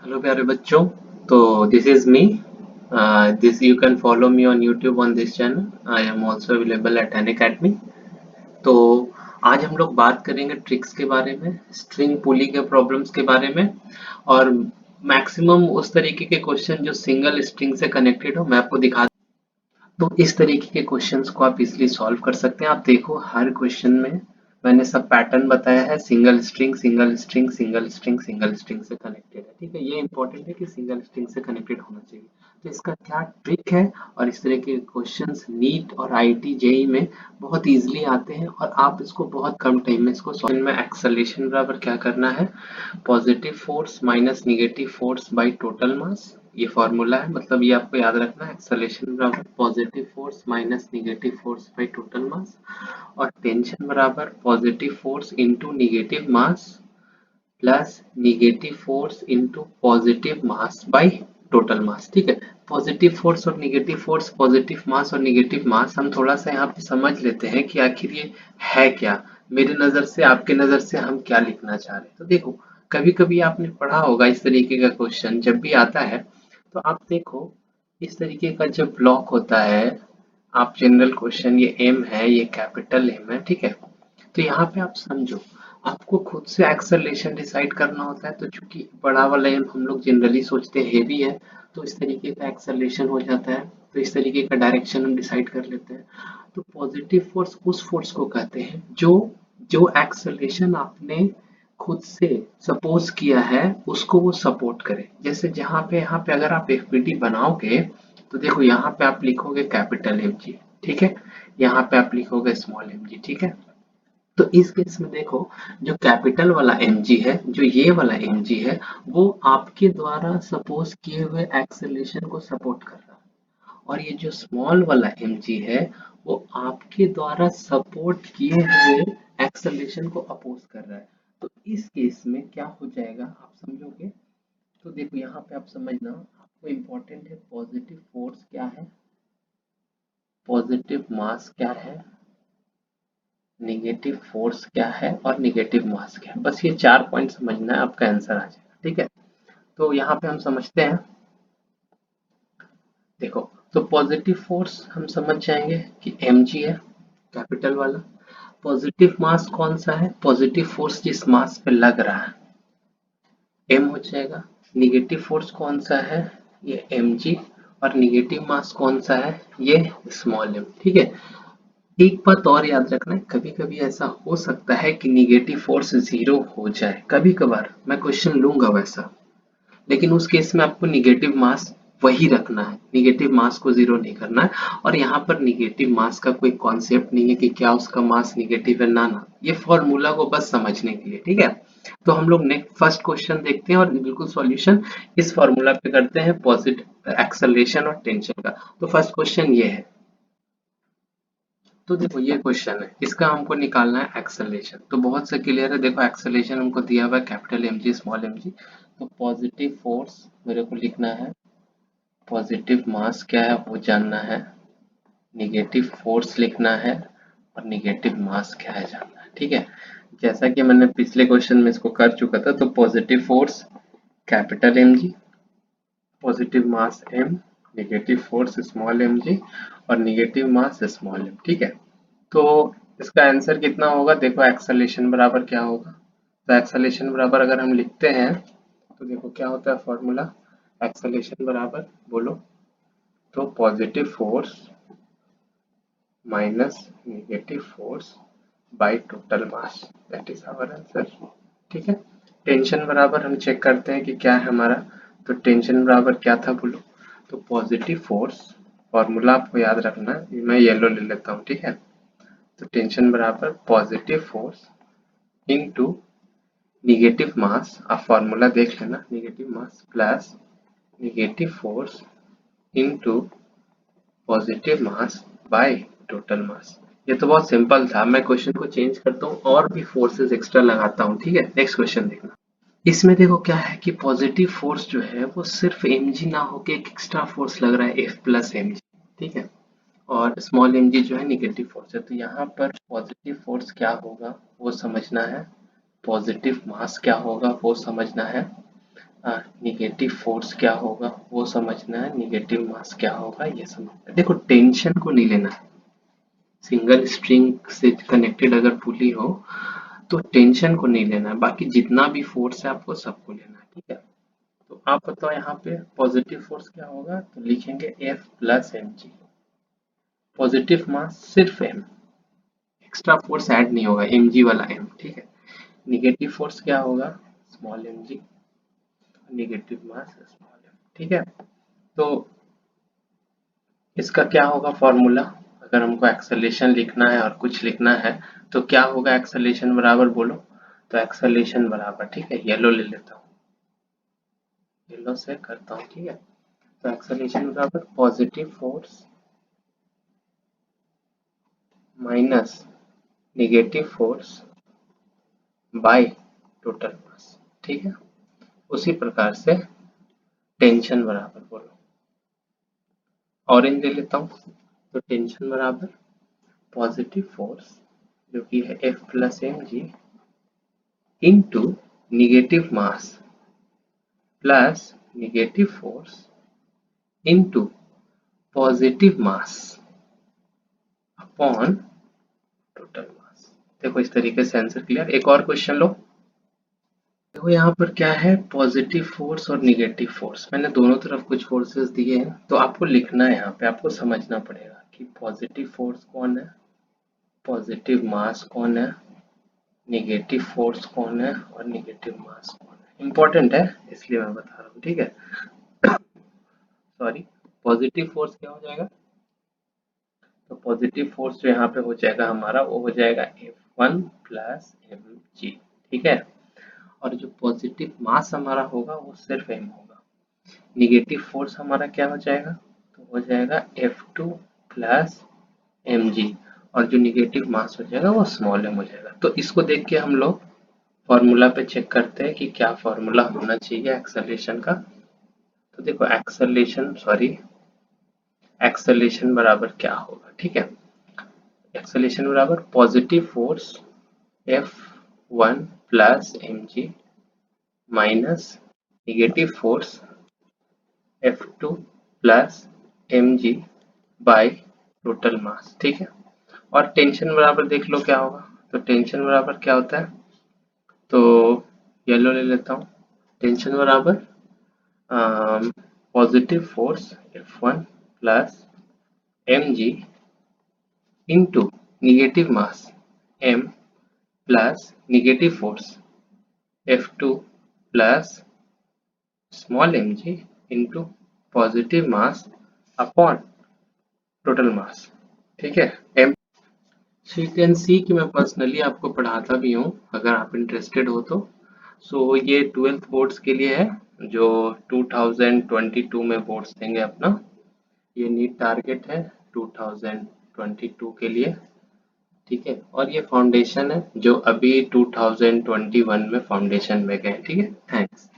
Hello प्यारे बच्चों। तो this is me. This you can follow me on YouTube on this channel. I am also available at Unacademy. तो आज हम लोग बात करेंगे ट्रिक्स के बारे में, स्ट्रिंग पुली के प्रॉब्लम्स के बारे में, और मैक्सिमम उस तरीके के क्वेश्चन जो सिंगल स्ट्रिंग से कनेक्टेड हो मैं आपको दिखा। तो इस तरीके के क्वेश्चंस को आप इजीली सॉल्व कर सकते हैं। आप देखो हर क्वेश्चन में मैंने सब पैटर्न बताया है, single string single string single string single string से कनेक्टेड है। ठीक है, ये इंपॉर्टेंट है कि सिंगल स्ट्रिंग से कनेक्टेड होना चाहिए। तो इसका क्या ट्रिक है, और इस तरह के क्वेश्चंस नीट और आईआईटी जेई में बहुत इजीली आते हैं और आप इसको बहुत कम टाइम में इसको सॉल्व में एक्सेलरेशन बराबर क्या करना है, positive force minus negative force by total मास। ये फॉर्मूला है, मतलब ये आपको याद रखना है, एक्सेलरेशन बराबर positive force minus negative force by total मास, और टेंशन बराबर positive force into negative mass plus negative force into positive mass by total mass. ठीक है, पॉजिटिव फोर्स और निगेटिव फोर्स, पॉजिटिव मास और निगेटिव मास, हम थोड़ा सा यहाँ पे समझ लेते हैं कि आखिर ये है क्या। मेरे नजर से, आपके नजर से हम क्या लिखना चाह रहे हैं। तो देखो, कभी कभी आपने पढ़ा होगा इस तरीके का क्वेश्चन जब भी आता है, तो आप देखो इस तरीके का जब ब्लॉक होता है, आप जनरल क्वेश्चन, ये एम है, ये कैपिटल एम है, ठीक है। तो यहाँ पे आप समझो, आपको खुद से एक्सेलरेशन डिसाइड करना होता है। तो चूंकि बड़ा वाला एम हम लोग जनरली सोचते हैं हेवी है, तो इस तरीके का एक्सेलरेशन हो जाता है। तो इस तरीके का डायरेक्शन हम डिसाइड कर लेते हैं। तो पॉजिटिव फोर्स उस फोर्स को कहते हैं जो जो एक्सेलरेशन आपने खुद से सपोज किया है उसको वो सपोर्ट करे। जैसे जहाँ पे, यहाँ पे अगर आप एफपीटी बनाओगे, तो देखो यहाँ पे आप लिखोगे कैपिटल एम जी, ठीक है, यहाँ पे आप लिखोगे स्मॉल एम जी, ठीक है। तो इस केस में देखो, जो कैपिटल वाला mg है, जो ये वाला mg है, वो आपके द्वारा सपोज किए हुए एक्सेलरेशन को सपोर्ट कर रहा है, और ये जो स्मॉल वाला mg है, वो आपके द्वारा सपोर्ट किए हुए एक्सेलरेशन को अपोज कर रहा है। तो इस केस में क्या हो जाएगा आप समझोगे। तो देखो यहाँ पे आप समझना, आपको इम्पोर्टेंट है पॉजिटिव फोर्स क्या है, पॉजिटिव मास क्या है, निगेटिव फोर्स क्या है, और निगेटिव मास क्या है। बस ये 4 पॉइंट समझना है, आपका आंसर आ जाएगा। ठीक है, तो यहाँ पे हम समझते हैं। देखो, तो पॉजिटिव फोर्स हम समझ जाएंगे कि mg है, कैपिटल वाला। पॉजिटिव मास कौन सा है, पॉजिटिव फोर्स जिस मास पे लग रहा है, m हो जाएगा। निगेटिव फोर्स कौन सा है, ये mg, और निगेटिव मास कौन सा है, ये स्मॉल m। ठीक है, एक बात और याद रखना है, कभी कभी ऐसा हो सकता है कि निगेटिव फोर्स जीरो हो जाए, कभी कभार मैं क्वेश्चन लूंगा वैसा, लेकिन उस केस में आपको निगेटिव मास वही रखना है, निगेटिव मास को जीरो नहीं करना है। और यहाँ पर निगेटिव मास का कोई कॉन्सेप्ट नहीं है कि क्या उसका मास निगेटिव है, ना ना, ये फॉर्मूला को बस समझने के लिए। ठीक है, तो हम लोग नेक्स्ट फर्स्ट क्वेश्चन देखते हैं और बिल्कुल सॉल्यूशन इस फॉर्मूला पे करते हैं, पॉजिटिव एक्सेलरेशन और टेंशन का। तो फर्स्ट क्वेश्चन ये है। तो देखो ये क्वेश्चन है, इसका हमको निकालना है एक्सेलरेशन। तो बहुत से क्लियर है, देखो एक्सेलरेशन हमको दिया हुआ है capital M G small M G. तो पॉजिटिव फोर्स मेरे को लिखना है, पॉजिटिव मास क्या है वो जानना है, निगेटिव फोर्स लिखना है, और निगेटिव मास क्या है जानना है। ठीक है, जैसा कि मैंने पिछले क्वेश्चन में इसको कर चुका था। तो positive force capital M G, positive mass M, negative force small M G, और निगेटिव मास स्मॉल एम। ठीक है, तो इसका आंसर कितना होगा, देखो एक्सेलरेशन बराबर क्या होगा। तो एक्सेलरेशन बराबर अगर हम लिखते हैं, तो देखो क्या होता है फॉर्मूला, एक्सेलरेशन बराबर बोलो, तो positive force minus negative force by total mass, that is our answer. ठीक है, टेंशन बराबर हम चेक करते हैं कि क्या है हमारा। तो टेंशन बराबर क्या था बोलो, तो पॉजिटिव फोर्स, फॉर्मूला आपको याद रखना है, मैं येलो ले लेता हूँ। ठीक है, तो टेंशन बराबर पॉजिटिव फोर्स इनटू निगेटिव मास, आप फॉर्मूला देख लेना, negative mass plus negative force into positive mass by total मास। ये तो बहुत सिंपल था, मैं क्वेश्चन को चेंज करता हूँ और भी फोर्सेस एक्स्ट्रा लगाता हूँ। ठीक है, नेक्स्ट क्वेश्चन देखना। इसमें देखो क्या है कि पॉजिटिव फोर्स जो है वो सिर्फ mg ना होके एक एक्स्ट्रा फोर्स लग रहा है F प्लस mg। ठीक है, और स्मॉल mg जो है निगेटिव फोर्स है। तो यहाँ पर पॉजिटिव फोर्स क्या होगा वो समझना है, पॉजिटिव मास क्या होगा वो समझना है, निगेटिव फोर्स क्या होगा वो समझना है, निगेटिव मास क्या होगा ये समझना है। देखो टेंशन को नहीं लेना है, सिंगल स्ट्रिंग से कनेक्टेड अगर पुली हो तो टेंशन को नहीं लेना है, बाकी जितना भी फोर्स है आपको सबको लेना है, ठीक है। तो आप बताओ यहाँ पे पॉजिटिव फोर्स क्या होगा, तो लिखेंगे F plus M G. Positive mass सिर्फ m, एक्स्ट्रा फोर्स ऐड नहीं होगा, mg वाला m, ठीक है। निगेटिव फोर्स क्या होगा, small mg, negative mass small m, ठीक है। तो इसका क्या होगा फॉर्मूला, अगर हमको एक्सेलरेशन लिखना है और कुछ लिखना है तो क्या होगा, एक्सेलरेशन बराबर बोलो, तो एक्सेलरेशन बराबर, ठीक है, येलो ले लेता हूँ, येलो से करता हूँ, ठीक है। तो एक्सेलरेशन बराबर positive force minus negative force by total mass, ठीक है। उसी प्रकार से टेंशन बराबर बोलो, ऑरेंज ले लेता हूँ, तो टेंशन बराबर पॉजिटिव फोर्स जो कि है F plus M G into negative mass plus negative force into positive mass upon total mass. देखो इस तरीके से आंसर क्लियर। एक और क्वेश्चन लो। देखो यहाँ पर क्या है, पॉजिटिव फोर्स और निगेटिव फोर्स, मैंने दोनों तरफ कुछ फोर्सेस दिए हैं, तो आपको लिखना है, यहाँ पे आपको समझना पड़ेगा कि पॉजिटिव फोर्स कौन है, पॉजिटिव मास कौन है, निगेटिव फोर्स कौन है और निगेटिव मास कौन है। इंपॉर्टेंट है इसलिए मैं बता रहा हूँ, ठीक है। सॉरी, पॉजिटिव फोर्स क्या हो जाएगा, तो पॉजिटिव फोर्स जो यहाँ पे हो जाएगा हमारा, वो हो जाएगा F1 प्लस एम जी, ठीक है। और जो पॉजिटिव मास हमारा होगा वो सिर्फ m होगा। निगेटिव फोर्स हमारा क्या हो जाएगा, तो हो जाएगा F2 प्लस एम जी, और जो निगेटिव मास हो जाएगा वो स्मॉल m हो जाएगा। तो इसको देख के हम लोग फॉर्मूला पे चेक करते हैं कि क्या फॉर्मूला होना चाहिए एक्सेलरेशन का। तो देखो एक्सेलरेशन बराबर क्या होगा, ठीक है। एक्सेलरेशन बराबर positive force F1 plus M G minus negative force F2 plus M G by total mass, ठीक है। और टेंशन बराबर देख लो क्या होगा, तो टेंशन बराबर क्या होता है, तो येलो ले लेता हूँ। टेंशन बराबर positive force F1 plus M G into negative mass m plus negative force F2 plus small M G into positive mass upon total mass, ठीक है। m, so you can see कि मैं personally आपको पढ़ाता भी हूँ अगर आप इंटरेस्टेड हो तो। सो ये 12th बोर्ड्स के लिए है जो 2022 में बोर्ड्स देंगे अपना, ये नीट टारगेट है 2022 के लिए, ठीक है। और ये फाउंडेशन है जो अभी 2021 में फाउंडेशन में गए, ठीक है। थैंक्स।